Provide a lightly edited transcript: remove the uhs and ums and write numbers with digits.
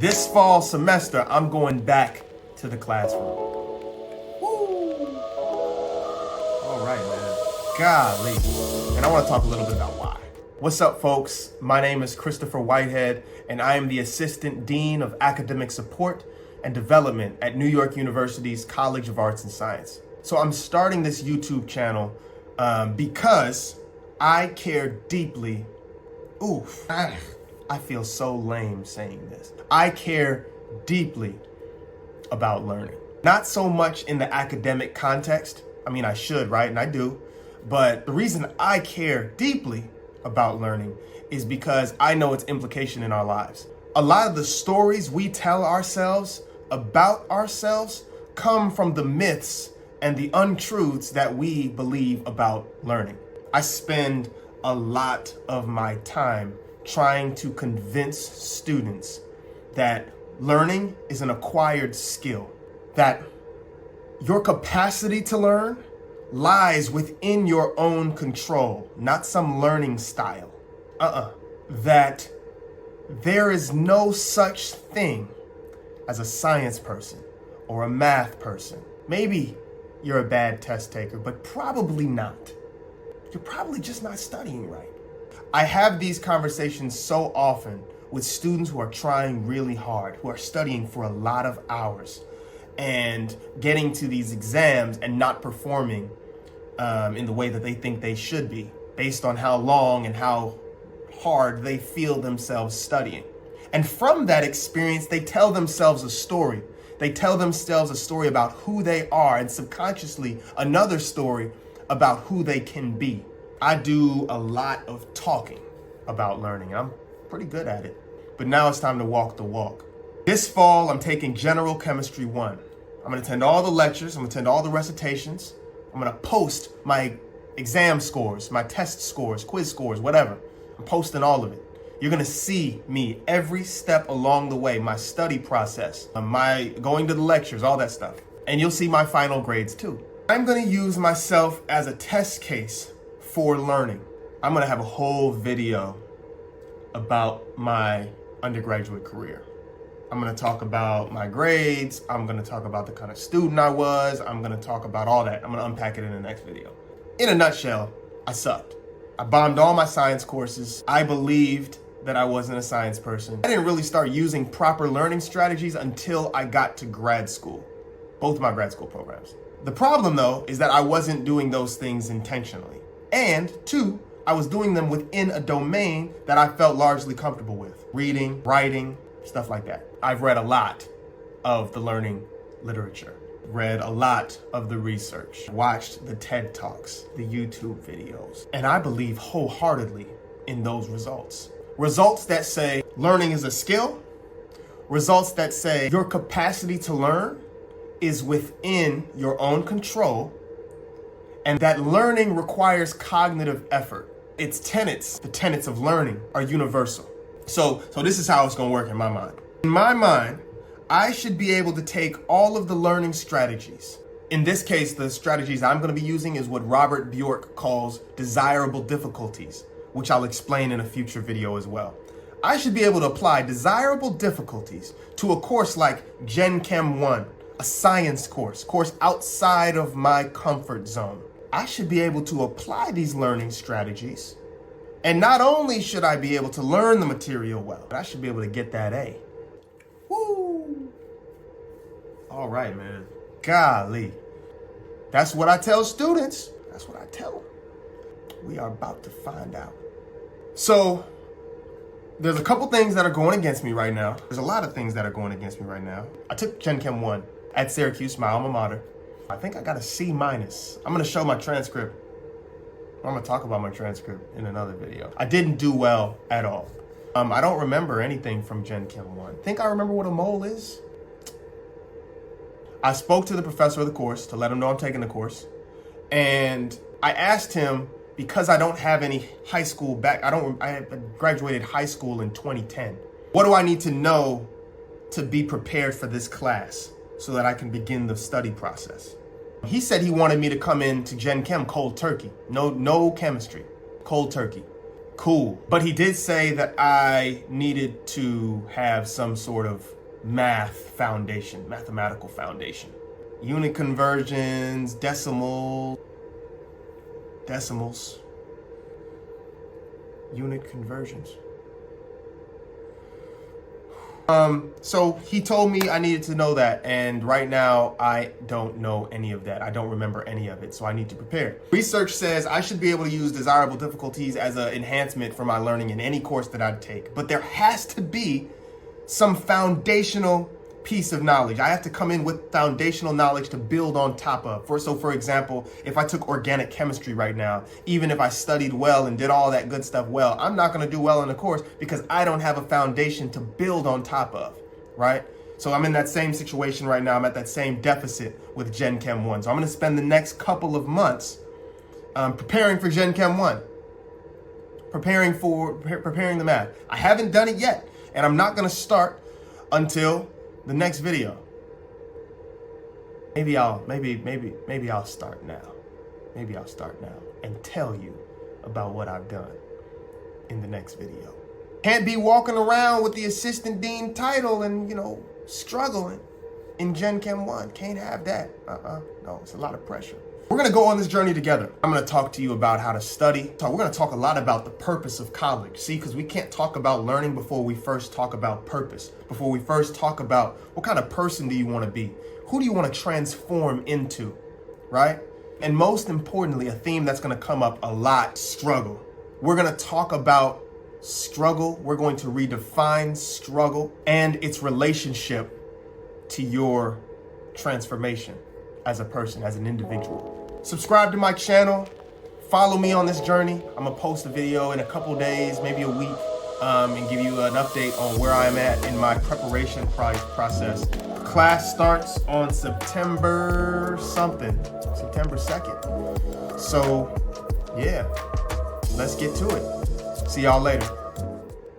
This fall semester, I'm going back to the classroom. Woo! All right, man. Golly. And I want to talk a little bit about why. What's up, folks? My name is Christopher Whitehead, and I am the Assistant Dean of Academic Support and Development at New York University's College of Arts and Science. So I'm starting this YouTube channel because I care deeply. I feel so lame saying this. I care deeply about learning. Not so much in the academic context. I mean, I should, right? And I do. But the reason I care deeply about learning is because I know its implication in our lives. A lot of the stories we tell ourselves about ourselves come from the myths and the untruths that we believe about learning. I spend a lot of my time trying to convince students that learning is an acquired skill, that your capacity to learn lies within your own control, not some learning style. That there is no such thing as a science person or a math person. Maybe you're a bad test taker, but probably not. You're probably just not studying right. I have these conversations so often with students who are trying really hard, who are studying for a lot of hours and getting to these exams and not performing in the way that they think they should be, based on how long and how hard they feel themselves studying. And from that experience, they tell themselves a story. They tell themselves a story about who they are, and subconsciously another story about who they can be. I do a lot of talking about learning. I'm pretty good at it. But now it's time to walk the walk. This fall, I'm taking General Chemistry 1. I'm gonna attend all the lectures, I'm gonna attend all the recitations. I'm gonna post my exam scores, my test scores, quiz scores, whatever. I'm posting all of it. You're gonna see me every step along the way, my study process, my going to the lectures, all that stuff. And you'll see my final grades too. I'm gonna use myself as a test case for learning. I'm gonna have a whole video about my undergraduate career. I'm gonna talk about my grades. I'm gonna talk about the kind of student I was. I'm gonna talk about all that. I'm gonna unpack it in the next video. In a nutshell, I sucked. I bombed all my science courses. I believed that I wasn't a science person. I didn't really start using proper learning strategies until I got to grad school, both of my grad school programs. The problem though, is that I wasn't doing those things intentionally. And two, I was doing them within a domain that I felt largely comfortable with. Reading, writing, stuff like that. I've read a lot of the learning literature, read a lot of the research, watched the TED Talks, the YouTube videos, and I believe wholeheartedly in those results. Results that say learning is a skill, results that say your capacity to learn is within your own control, and that learning requires cognitive effort. Its tenets, the tenets of learning, are universal. So this is how it's gonna work in my mind. In my mind, I should be able to take all of the learning strategies. In this case, the strategies I'm gonna be using is what Robert Bjork calls desirable difficulties, which I'll explain in a future video as well. I should be able to apply desirable difficulties to a course like Gen Chem 1, a science course outside of my comfort zone. I should be able to apply these learning strategies. And not only should I be able to learn the material well, but I should be able to get that A. Woo! All right, man. Golly. That's what I tell students. That's what I tell them. We are about to find out. So, there's a couple things that are going against me right now. There's a lot of things that are going against me right now. I took Gen Chem 1 at Syracuse, my alma mater. I think I got a C-. I'm gonna show my transcript. I'm gonna talk about my transcript in another video. I didn't do well at all. I don't remember anything from Gen Chem 1. Think I remember what a mole is? I spoke to the professor of the course to let him know I'm taking the course. And I asked him, because I don't have any high school I graduated high school in 2010. What do I need to know to be prepared for this class so that I can begin the study process? He said he wanted me to come in to Gen Chem cold turkey. No chemistry, cold turkey. Cool. But he did say that I needed to have some sort of mathematical foundation. Unit conversions, decimals, unit conversions. So he told me I needed to know that, and right now I don't know any of that. I don't remember any of it, so I need to prepare. Research says I should be able to use desirable difficulties as an enhancement for my learning in any course that I take, but there has to be some foundational piece of knowledge. I have to come in with foundational knowledge to build on top of. So for example, if I took organic chemistry right now, even if I studied well and did all that good stuff well, I'm not going to do well in the course because I don't have a foundation to build on top of, right? So I'm in that same situation right now. I'm at that same deficit with Gen Chem 1. So I'm going to spend the next couple of months preparing for Gen Chem 1, preparing the math. I haven't done it yet, and I'm not going to start until the next video. Maybe I'll start now. Maybe I'll start now and tell you about what I've done in the next video. Can't be walking around with the assistant dean title and, struggling in Gen Chem 1. Can't have that. No, it's a lot of pressure. We're gonna go on this journey together. I'm gonna talk to you about how to study. We're gonna talk a lot about the purpose of college. See, because we can't talk about learning before we first talk about purpose, before we first talk about what kind of person do you wanna be? Who do you wanna transform into, right? And most importantly, a theme that's gonna come up a lot, struggle. We're gonna talk about struggle. We're going to redefine struggle and its relationship to your transformation as a person, as an individual. Subscribe to my channel, follow me on this journey. I'm gonna post a video in a couple days, maybe a week, and give you an update on where I'm at in my preparation process. Class starts on September 2nd. So yeah, let's get to it. See y'all later.